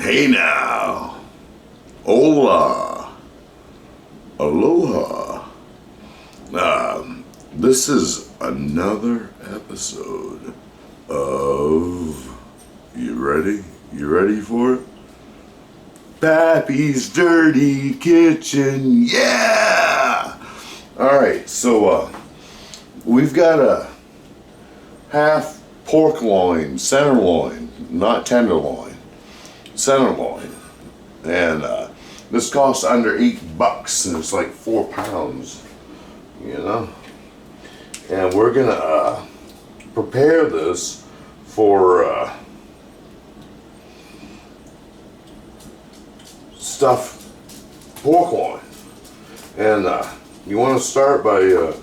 Hey now, hola, aloha. This is another episode of, you ready? You ready for it? Pappy's Dirty Kitchen, yeah! Alright, so we've got a half pork loin, center loin, not tenderloin, center loin. And this costs under $8 and it's like 4 pounds, you know? And we're gonna prepare this for stuffed pork loin. And you want to start by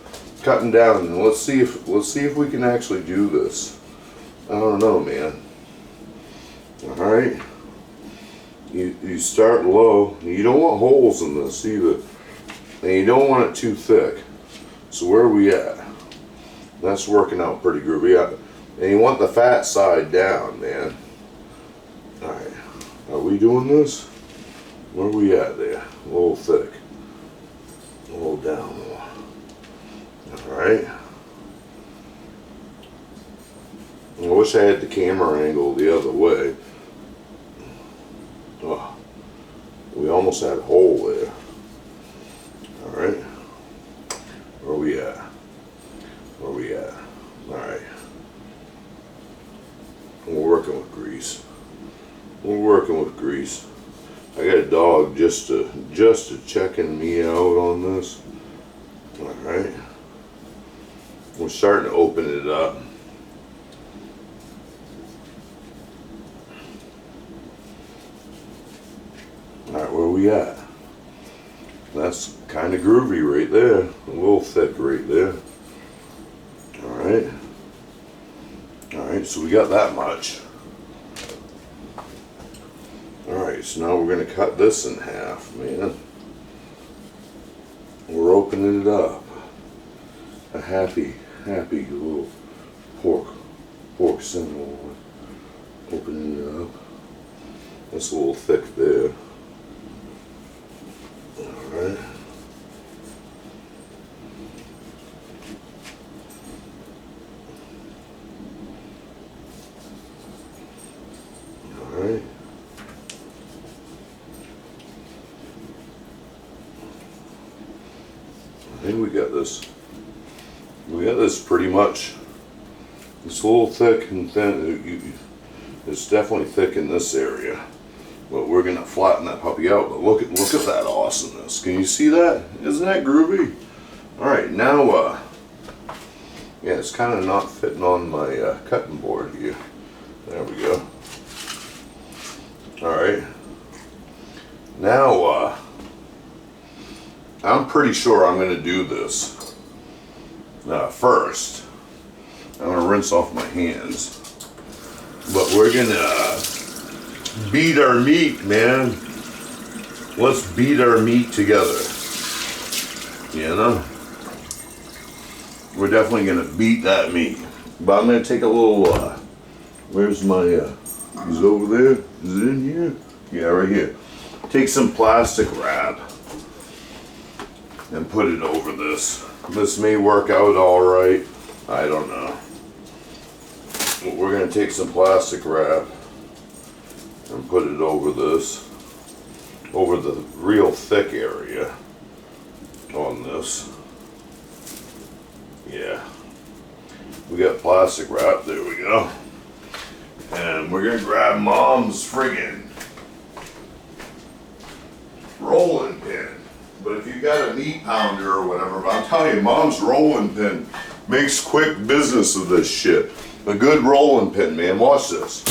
cutting down, and let's see if we can actually do this. I don't know, man. All right. You start low. You don't want holes in this either, and you don't want it too thick. So where are we at? That's working out pretty groovy. And you want the fat side down, man. All right. Are we doing this? Where are we at there? A little thick. A little down more. All right. I wish I had the camera angle the other way. Oh, we almost had a hole there. All right. Where are we at? Where are we at? All right. We're working with grease. We're working with grease. I got a dog just to checking me out on this. All right. We're starting to open it up. All right, where are we at? That's kind of groovy right there. A little thick right there. All right. All right, so we got that much. Alright, so now we're going to cut this in half, man. We're opening it up. A happy little pork cinnamon. Opening it up. That's a little thick there. Alright. Alright. I think we got this. We got this pretty much. It's a little thick and thin. It's definitely thick in this area, but we're gonna flatten that puppy out. But look at that awesomeness. Can you see that? Isn't that groovy? All right, now, yeah, it's kind of not fitting on my cutting board here. There we go. All right. Now, I'm pretty sure I'm going to do this first. I'm going to rinse off my hands. But we're going to beat our meat, man. Let's beat our meat together. You know? We're definitely going to beat that meat. But I'm going to take a little, where's my, is it over there? Is it in here? Yeah, right here. Take some plastic wrap and put it over this. This may work out all right. I don't know. But we're going to take some plastic wrap and put it over this, over the real thick area on this. Yeah. We got plastic wrap. There we go. And we're going to grab Mom's friggin' rolling pin. But if you got a meat pounder or whatever, but I'm telling you, Mom's rolling pin makes quick business of this shit. A good rolling pin, man. Watch this.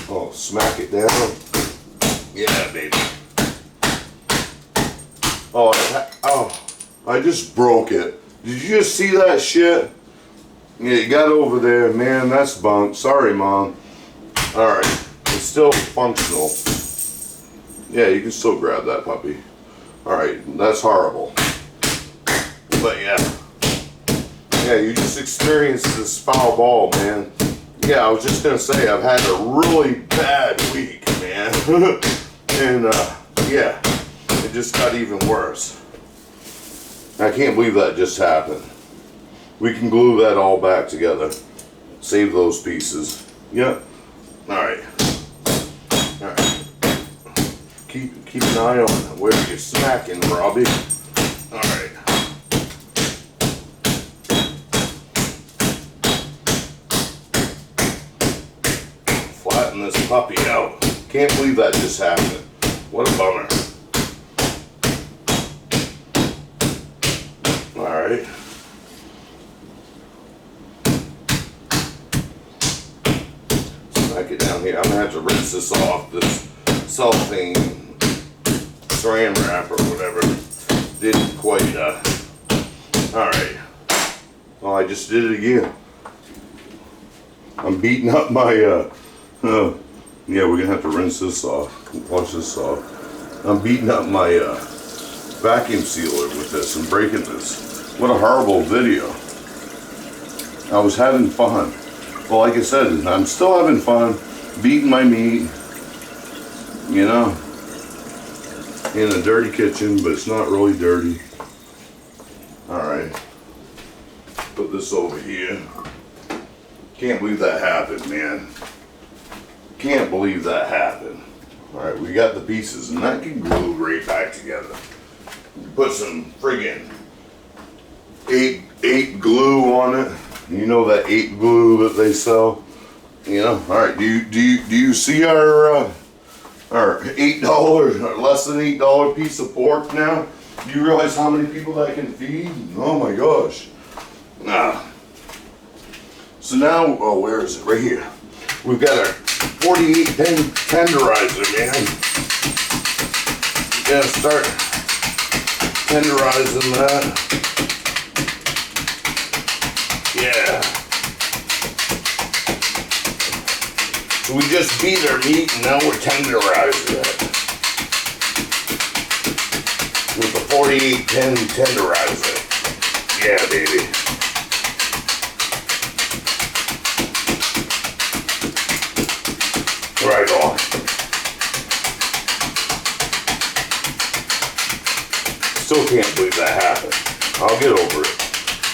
Oh, smack it down. Yeah, baby. Oh, I just broke it. Did you just see that shit? Yeah, you got over there, man, that's bunk. Sorry, Mom. Alright, it's still functional. Yeah, you can still grab that puppy. Alright, that's horrible. But yeah, Yeah, you just experienced this foul ball, man. Yeah, I was just gonna say I've had a really bad week, man. And yeah, it just got even worse. I can't believe that just happened. We can glue that all back together. Save those pieces. Yeah. Alright. Alright. Keep an eye on where you're smacking, Robbie. Alright. Flatten this puppy out. Can't believe that just happened. What a bummer. Alright. Smack it down here. I'm gonna have to rinse this off. This cellophane saran wrap or whatever didn't quite alright. Oh, I just did it again. I'm beating up my yeah, we're gonna have to rinse this off, wash this off. I'm beating up my vacuum sealer with this and breaking this. What a horrible video. I was having fun. Well, like I said, I'm still having fun beating my meat, you know, in a dirty kitchen, but it's not really dirty. Alright, put this over here. Can't believe that happened, man. Can't believe that happened. Alright, we got the pieces, and that can glue right back together. Put some friggin' 8 glue on it. You know that 8 glue that they sell? You know? Alright, do you see our $8 or less than $8 piece of pork now? Do you realize how many people that can feed? Oh my gosh. So now, oh, where is it? Right here. We've got our 48 tenderizer, man. We gotta start tenderizing that. Yeah. So we just beat our meat and now we're tenderizing it. With the 4810 tenderizer. Yeah, baby. Right on. Still can't believe that happened. I'll get over it.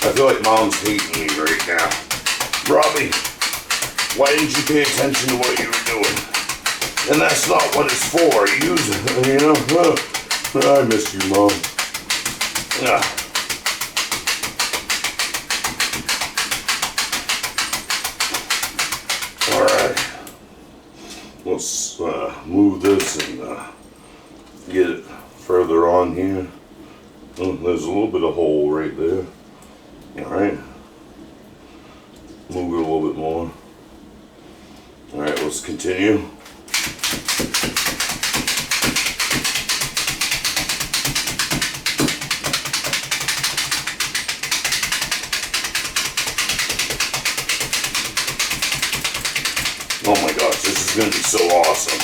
I feel like Mom's hating me right now. Robbie, why didn't you pay attention to what you were doing? And that's not what it's for. Use it, you know? I miss you, Mom. Alright. Let's move this and get it further on here. Oh, there's a little bit of hole right there. Alright. Move it a little bit more. Alright, let's continue. Oh my gosh, this is going to be so awesome.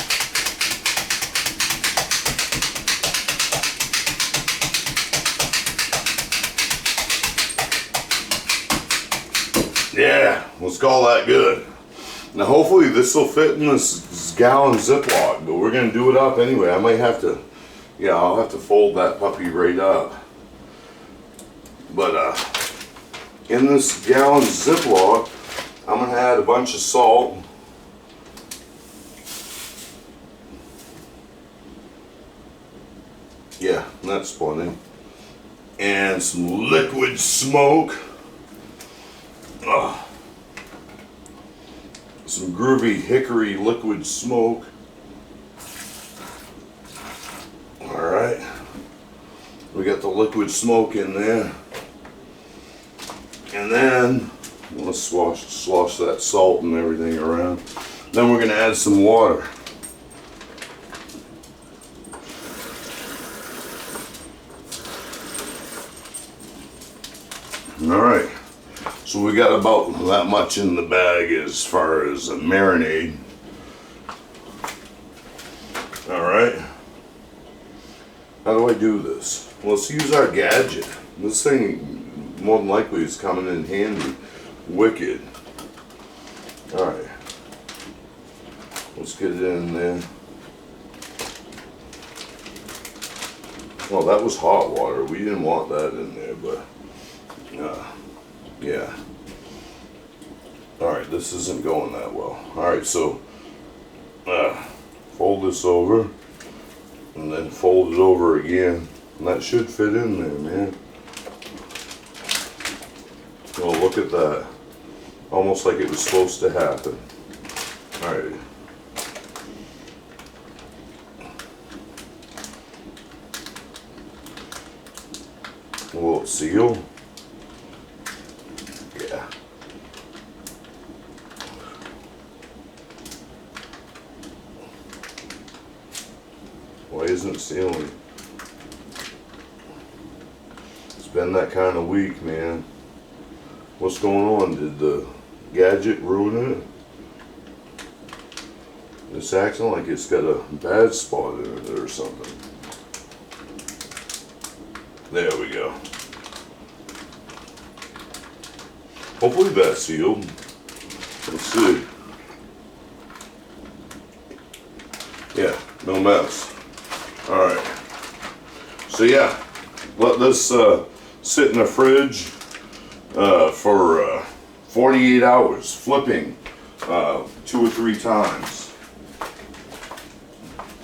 Yeah, let's call that good. Now hopefully this will fit in this gallon Ziploc, but we're going to do it up anyway. I might have to, yeah, I'll have to fold that puppy right up. But in this gallon Ziploc, I'm going to add a bunch of salt. Yeah, that's plenty. And some liquid smoke. Some groovy hickory liquid smoke. Alright. We got the liquid smoke in there. And then, let's slosh that salt and everything around. Then we're going to add some water. Alright, so we got about that much in the bag as far as a marinade. Alright, how do I do this? Let's use our gadget. This thing more than likely it's coming in handy. Wicked. Alright. Let's get it in there. Well, that was hot water. We didn't want that in there, but yeah. Alright, this isn't going that well. Alright, so fold this over and then fold it over again. And that should fit in there, man. Oh, look at that. Almost like it was supposed to happen. Alright. Will it seal? Yeah. Why isn't it sealing? It's been that kind of week, man. What's going on? Did the gadget ruin it? It's acting like it's got a bad spot in it or something. There we go. Hopefully that's sealed. Let's see. Yeah, no mess. Alright. So yeah, let this sit in the fridge for 48 hours, flipping 2 or 3 times.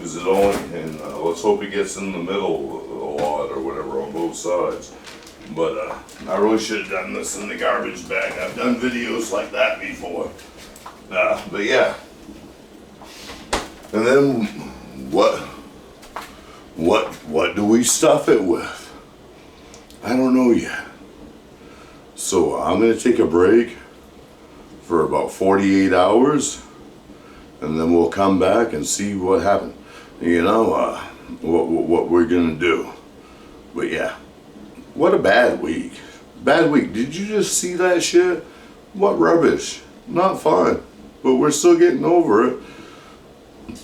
Is it on? And let's hope it gets in the middle a lot or whatever on both sides. But I really should have done this in the garbage bag. I've done videos like that before. But yeah. And then what do we stuff it with? I don't know yet. So I'm gonna take a break for about 48 hours, and then we'll come back and see what happened. You know, what we're gonna do. But yeah, what a bad week. Bad week. Did you just see that shit? What rubbish. Not fun. But we're still getting over it.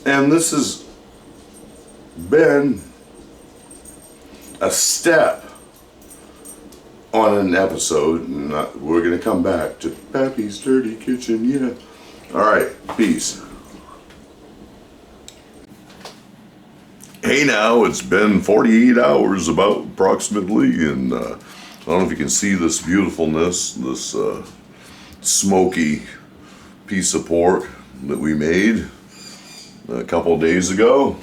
And this has been a step on an episode. And we're gonna come back to Pappy's Dirty Kitchen. Yeah. Alright, peace. Hey now, it's been 48 hours about approximately, and I don't know if you can see this beautifulness, this smoky piece of pork that we made a couple days ago.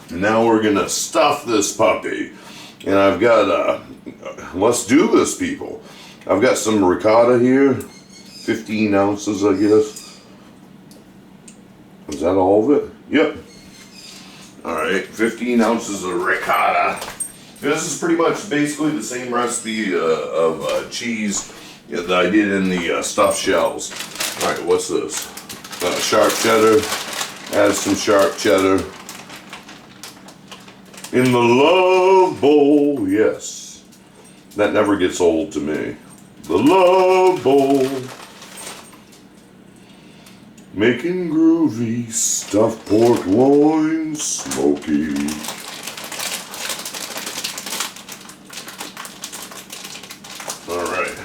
And now we're gonna stuff this puppy. And I've got, let's do this, people. I've got some ricotta here, 15 ounces, I guess. Is that all of it? Yep. Alright, 15 ounces of ricotta. This is pretty much basically the same recipe of cheese that I did in the stuffed shells. Alright, what's this? Sharp cheddar. Add some sharp cheddar. In the love bowl, yes. That never gets old to me. The love bowl. Making groovy stuffed pork loin, Smokey. Alright,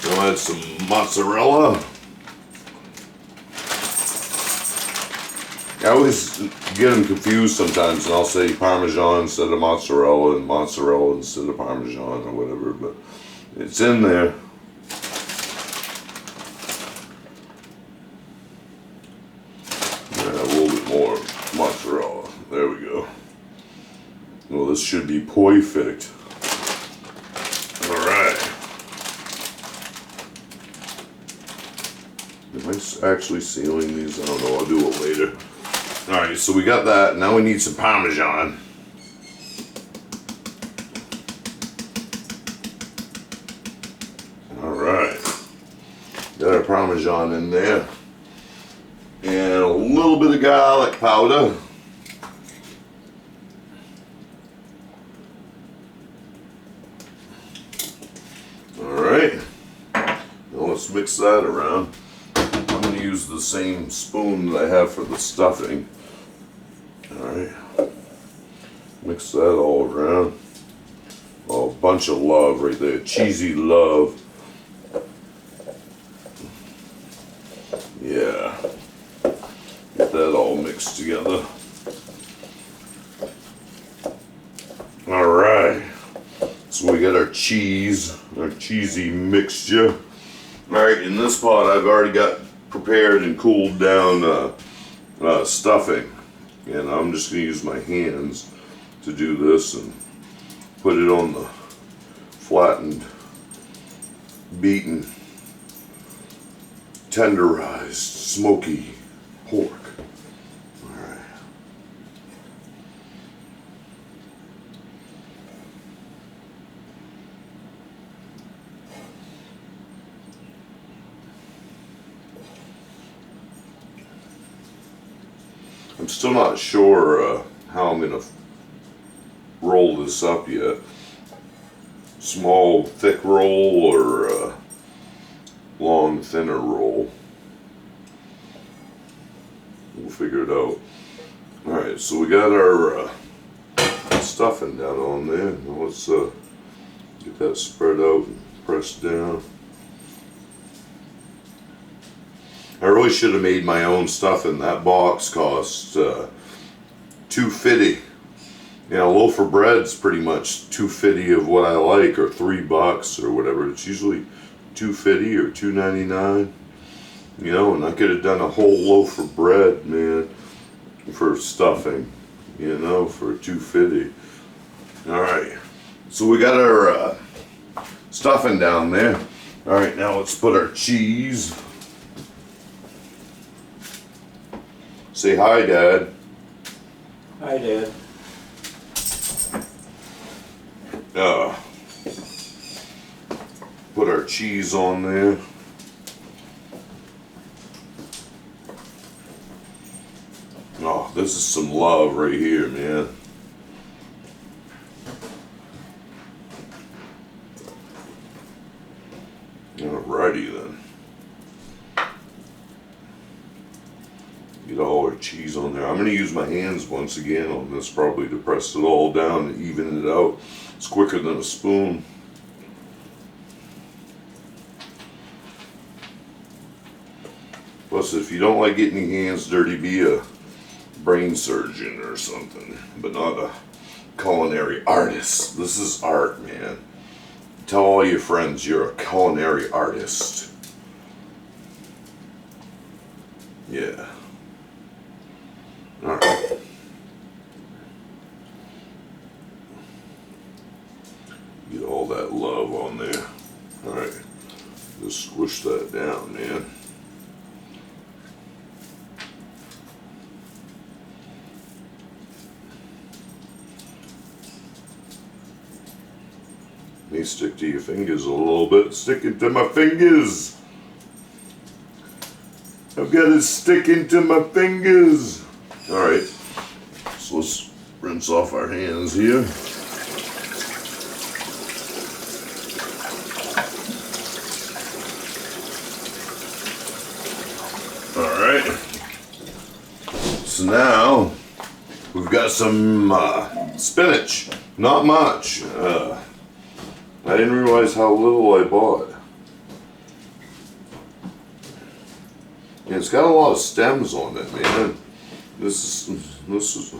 we'll add some mozzarella. I always get them confused sometimes, and I'll say Parmesan instead of mozzarella and mozzarella instead of Parmesan or whatever, but it's in there. More mozzarella. There we go. Well, this should be perfect. Alright. Am I actually sealing these? I don't know. I'll do it later. Alright, so we got that. Now we need some Parmesan. Alright. Got our Parmesan in there. And a little bit of garlic powder. Alright. Now let's mix that around. I'm going to use the same spoon that I have for the stuffing. Alright. Mix that all around. All bunch of love right there. Cheesy love. Yeah. Get that all mixed together. Alright. So we got our cheese, our cheesy mixture. Alright, in this pot I've already got prepared and cooled down stuffing. And I'm just going to use my hands to do this and put it on the flattened, beaten, tenderized, smoky pork. Alright. I'm still not sure how I'm going to roll this up yet. Small, thick roll or long, thinner roll. We'll figure it out. Alright, so we got our stuffing down on there. Now let's get that spread out and pressed down. I really should have made my own stuffing. That box cost $2.50. You know, a loaf of bread's pretty much $2.50 of what I like, or $3 or whatever. It's usually $2.50 or $2.99. You know, and I could have done a whole loaf of bread, man, for stuffing. You know, for $2.50. All right, so we got our stuffing down there. All right, now let's put our cheese. Say hi, Dad. Hi, Dad. Put our cheese on there. Oh, this is some love right here, man. Alrighty then. Get all our cheese on there. I'm going to use my hands once again on this probably to press it all down and even it out. It's quicker than a spoon. Plus, if you don't like getting your hands dirty, be a brain surgeon or something, but not a culinary artist. This is art, man. Tell all your friends you're a culinary artist. Yeah. Alright. Get all that love on there. Alright. Just squish that down, man. May stick to your fingers a little bit. Sticking to my fingers. I've got it sticking to my fingers. Alright, so let's rinse off our hands here. Alright, so now we've got some spinach. Not much. I didn't realize how little I bought. And it's got a lot of stems on it, man. This is.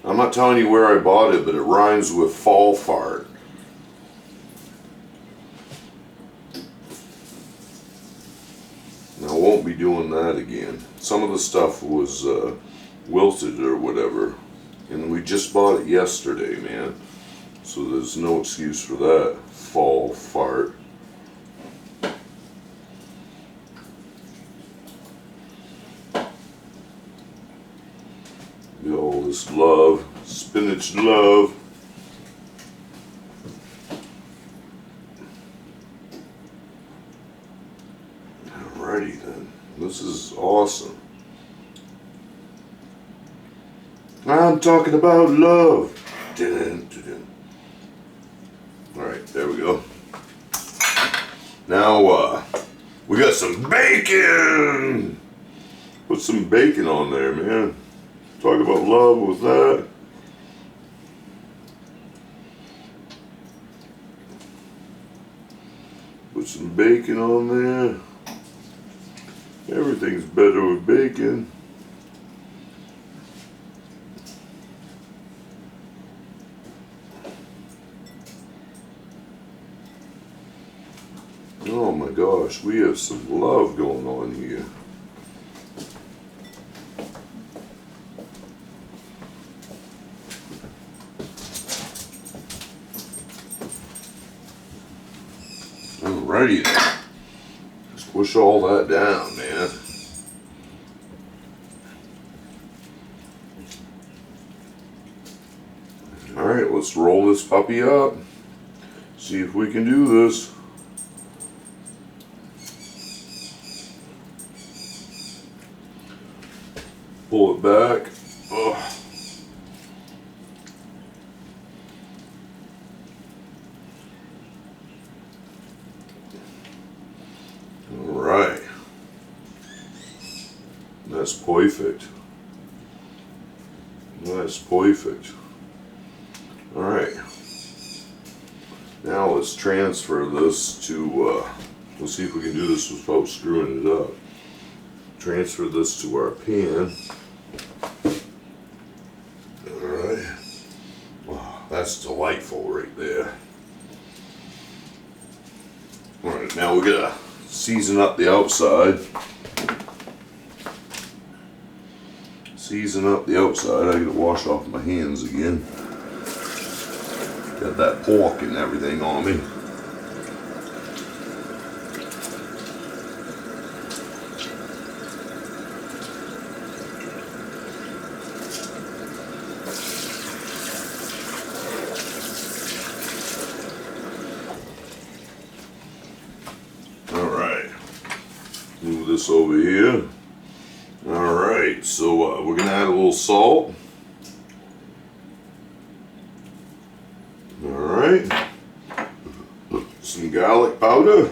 I'm not telling you where I bought it, but it rhymes with fall fart. Now I won't be doing that again. Some of the stuff was wilted or whatever, and we just bought it yesterday, man. So there's no excuse for that. Fall fart. Get all this love, spinach love. Alrighty then, this is awesome. I'm talking about love. Alright, there we go. Now, we got some bacon! Put some bacon on there, man. Talk about love with that. Put some bacon on there. Everything's better with bacon. Oh my gosh, we have some love going on here. Alrighty then. Just push all that down, man. Alright, let's roll this puppy up. See if we can do this. Pull it back. Ugh. Alright. That's perfect. That's perfect. Alright. Now let's transfer this to, let's see if we can do this without screwing it up. Transfer this to our pan. Alright. Wow, that's delightful right there. Alright, now we're gonna season up the outside. Season up the outside. I gotta wash off my hands again. Got that pork and everything on me. Alright. Move this over here. Alright, so we're going to add a little salt. Alright. Some garlic powder.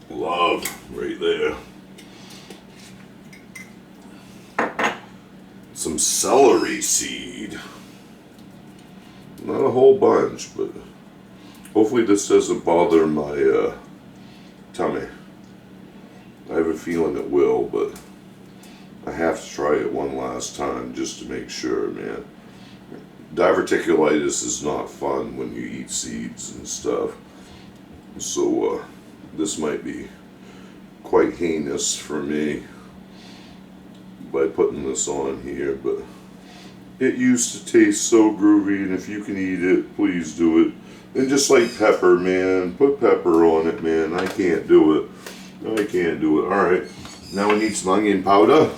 Love right there. Some celery seed. Not a whole bunch, but hopefully this doesn't bother my tummy. I have a feeling it will, but I have to try it one last time just to make sure, man. Diverticulitis is not fun when you eat seeds and stuff. So this might be quite heinous for me by putting this on here, but it used to taste so groovy, and if you can eat it, please do it. And just like pepper, man, put pepper on it, man. I can't do it. I can't do it. Alright, now we need some onion powder.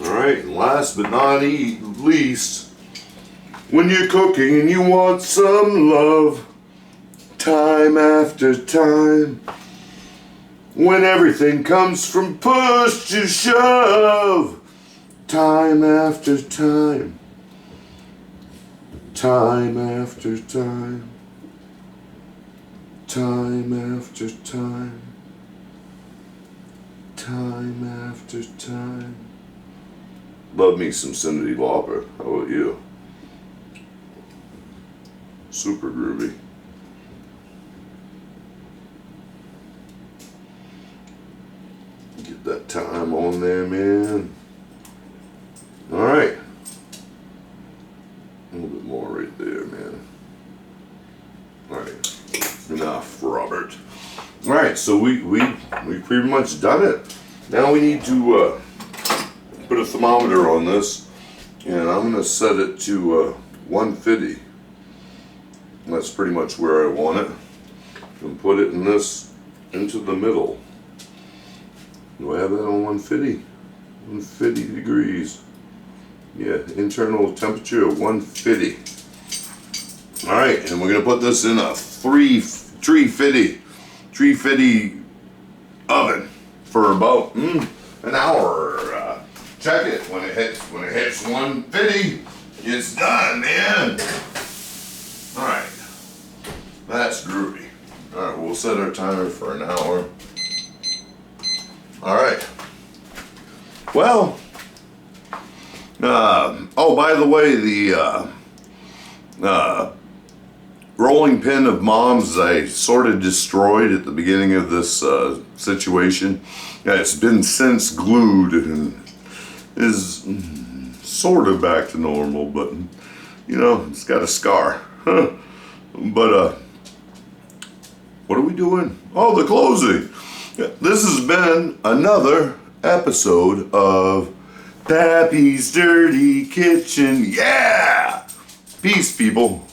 Alright, and last but not least, when you're cooking and you want some love, time after time, when everything comes from push to shove, time after time, time after time, time after time, time after time. Love me some Cindy Lauper. How about you? Super groovy. Get that thyme on there, man. Alright. A little bit more right there, man. Alright. Enough, Robert. Alright, so we pretty much done it. Now we need to put a thermometer on this, and I'm going to set it to 150. And that's pretty much where I want it. And put it into the middle. Do I have that on 150? 150 degrees. Yeah, internal temperature of 150. Alright, and we're going to put this in a 350 oven for about an hour. Check it when it hits 150. It's done, man. All right, that's groovy. All right, we'll set our timer for an hour. All right. Well. Oh, by the way, the rolling pin of Mom's I sort of destroyed at the beginning of this situation. It's been since glued and is sort of back to normal, but you know, it's got a scar. But what are we doing? Oh, the closing. This has been another episode of Pappy's Dirty Kitchen. Yeah! Peace, people.